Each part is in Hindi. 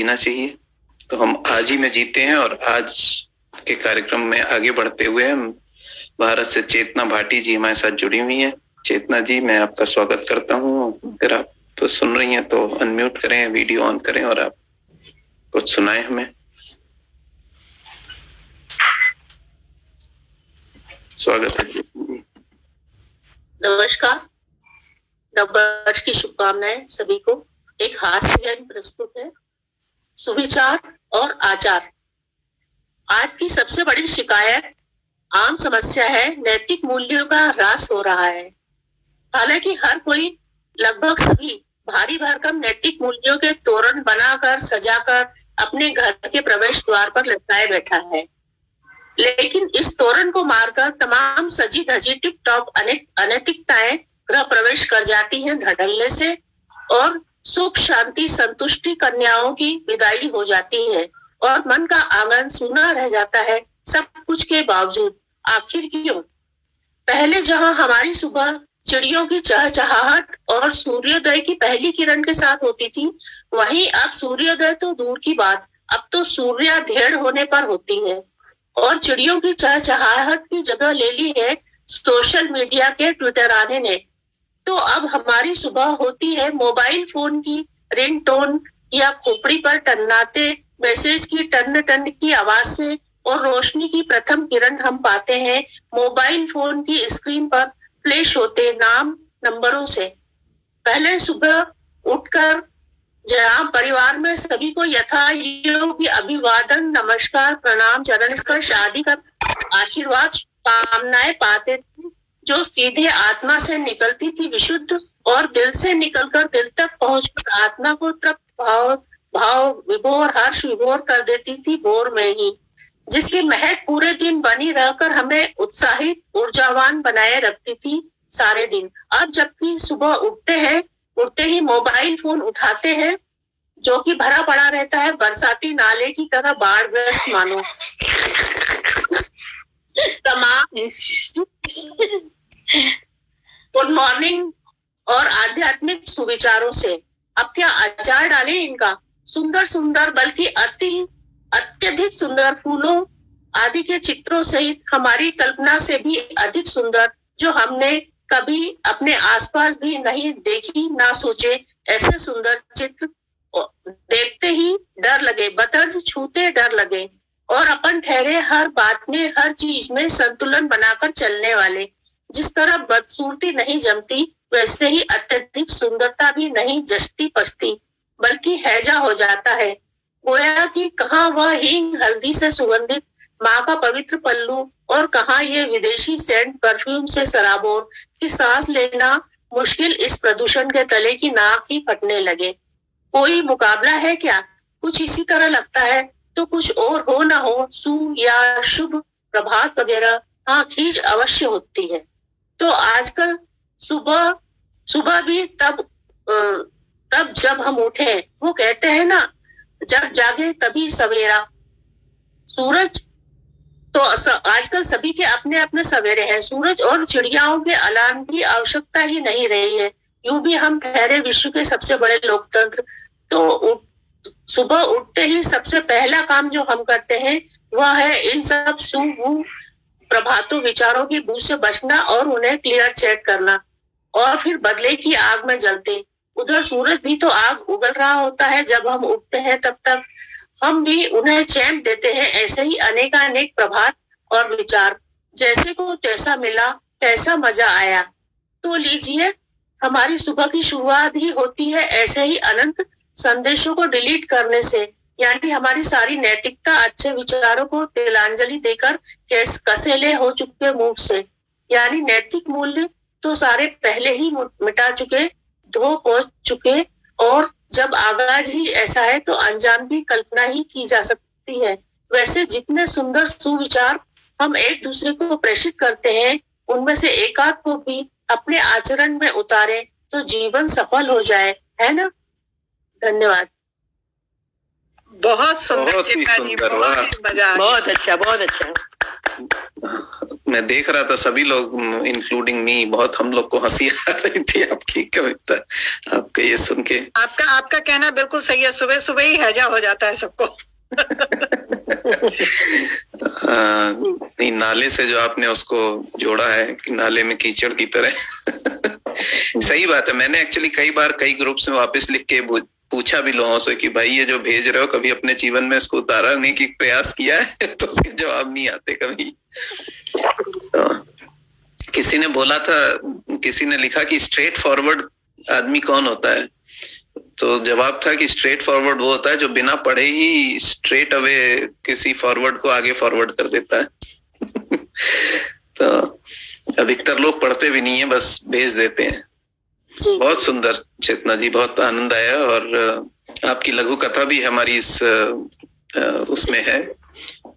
जीना चाहिए। तो हम आज ही में जीते हैं और आज के कार्यक्रम में आगे बढ़ते हुए हम भारत से चेतना भाटी जी हमारे साथ जुड़ी हुई हैं। चेतना जी, मैं आपका स्वागत करता हूँ। अगर आप तो सुन रही हैं तो अनम्यूट करें, वीडियो ऑन करें और आप कुछ सुनाएं हमें। स्वागत है। नमस्कार, नववर्ष की शुभकामनाएं सभी को। एक हास्य व्यंग्य प्रस्तुत है। सुविचार और आचार। आज की सबसे बड़ी शिकायत, आम समस्या है, नैतिक मूल्यों का ह्रास हो रहा है। हालांकि हर कोई, लगभग सभी, भारी भरकम नैतिक मूल्यों के तोरण बनाकर सजाकर अपने घर के प्रवेश द्वार पर लटकाए बैठा है। लेकिन इस तोरण को मारकर तमाम सजी धजी टिप टॉप अनैतिकताएं गृह प्रवेश कर जाती हैं धड़ल्ले से, और सुख शांति संतुष्टि कन्याओं की विदाई हो जाती है और मन का आंगन सूना रह जाता है सब कुछ के बावजूद। आखिर क्यों? पहले जहां हमारी सुबह चिड़ियों की चहचहाहट और सूर्योदय की पहली किरण के साथ होती थी, वहीं अब सूर्योदय तो दूर की बात, अब तो सूर्याधेड़ होने पर होती है। और चिड़ियों की चहचहाहट की जगह ले ली है सोशल मीडिया के ट्विटर आने ने। तो अब हमारी सुबह होती है मोबाइल फोन की रिंगटोन या खोपड़ी पर टन्नाते मैसेज की टन टन की आवाज से, और रोशनी की प्रथम किरण हम पाते हैं मोबाइल फोन की स्क्रीन पर फ्लैश होते नाम नंबरों से। पहले सुबह उठकर जहाँ परिवार में सभी को यथायोग्य अभिवादन, नमस्कार, प्रणाम, चरण स्पर्श आदि का आशीर्वाद कामनाएं पाते थे, जो सीधे आत्मा से निकलती थी विशुद्ध, और दिल से निकलकर दिल तक पहुंचकर आत्मा को तृप्त भाव विभोर, हर्ष विभोर कर देती थी भोर में ही, जिसकी महक पूरे दिन बनी रहकर हमें उत्साहित ऊर्जावान बनाए रखती थी सारे दिन। अब जबकि सुबह उठते ही मोबाइल फोन उठाते हैं, जो कि भरा पड़ा रहता है बरसाती नाले की तरह, बाढ़ग्रस्त मानो। गुड मॉर्निंग और आध्यात्मिक सुविचारों से। अब क्या अचार डाले इनका? सुंदर सुंदर, बल्कि अत्यधिक सुंदर फूलों आदि के चित्रों सहित हमारी कल्पना से भी अधिक सुंदर, जो हमने कभी अपने आसपास भी नहीं देखी ना सोचे, ऐसे सुंदर चित्र देखते ही डर लगे, बतर्ज छूते डर लगे, और अपन ठहरे हर बात में, हर चीज में संतुलन बनाकर चलने वाले। जिस तरह बदसूरती नहीं जमती, वैसे ही अत्यधिक सुंदरता भी नहीं जचती पचती, बल्कि हैजा हो जाता है। गोया कि कहाँ वह हींग हल्दी से सुगंधित माँ का पवित्र पल्लू, और कहाँ ये विदेशी सेंट परफ्यूम से सराबोर की सांस लेना मुश्किल इस प्रदूषण के तले की नाक ही फटने लगे। कोई मुकाबला है क्या? कुछ इसी तरह लगता है। तो कुछ और हो ना हो, सु या शुभ प्रभात वगैरह, हाँ, खींच अवश्य होती है। तो आजकल सुबह भी तब जब हम उठे, वो कहते हैं ना, जब जागे तभी सवेरा। सूरज तो आजकल सभी के अपने अपने सवेरे हैं। सूरज और चिड़ियाओं के अलार्म की आवश्यकता ही नहीं रही है। यूं भी हम ठहरे विश्व के सबसे बड़े लोकतंत्र, तो सुबह उठते ही सबसे पहला काम जो हम करते हैं वह है इन सब प्रभातों विचारों की बूझ से बचना और उन्हें क्लियर चेक करना, और फिर बदले की आग में जलते। उधर सूरज भी तो आग उगल रहा होता है जब हम उठते हैं, तब तक हम भी उन्हें चैन देते हैं। ऐसे ही अनेकानेक प्रभात और विचार, जैसे को तैसा मिला, कैसा मजा आया। तो लीजिए, हमारी सुबह की शुरुआत ही होती है ऐसे ही अनंत संदेशों को डिलीट करने से, यानी हमारी सारी नैतिकता, अच्छे विचारों को तिलांजलि देकर कसेले हो चुके मुंह से। यानी नैतिक मूल्य तो सारे पहले ही मिटा चुके, धो पोंछ चुके, और जब आगाज ही ऐसा है तो अंजाम भी कल्पना ही की जा सकती है। वैसे जितने सुंदर सुविचार हम एक दूसरे को प्रेषित करते हैं, उनमें से एकाध को भी अपने आचरण में उतारे तो जीवन सफल हो जाए, है ना? धन्यवाद। बहुत सुंदर चेतना जी, बहुत अच्छा। मैं देख रहा था सभी लोग इंक्लूडिंग मी, बहुत हम लोग को हंसी आ रही थी आपकी कविता, आपका ये सुन के। आपका कहना बिल्कुल सही है, सुबह सुबह ही हैजा हो जाता है सबको। नहीं, नाले से जो आपने उसको जोड़ा है कि नाले में कीचड़ की तरह। सही बात है। मैंने एक्चुअली कई बार कई ग्रुप्स में वापस लिख के पूछा भी लोगों से कि भाई ये जो भेज रहे हो कभी अपने जीवन में इसको उतारने की प्रयास किया है? तो उसके जवाब नहीं आते कभी। तो किसी ने बोला था, किसी ने लिखा कि स्ट्रेट फॉरवर्ड आदमी कौन होता है? तो जवाब था कि स्ट्रेट फॉरवर्ड वो होता है जो बिना पढ़े ही स्ट्रेट अवे किसी फॉरवर्ड को आगे फॉरवर्ड कर देता है। तो अधिकतर लोग पढ़ते भी नहीं है, बस भेज देते हैं। बहुत सुंदर चेतना जी, बहुत आनंद आया। और आपकी लघु कथा भी हमारी इस उसमें है,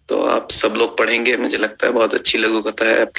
तो आप सब लोग पढ़ेंगे, मुझे लगता है बहुत अच्छी लघु कथा है आपकी।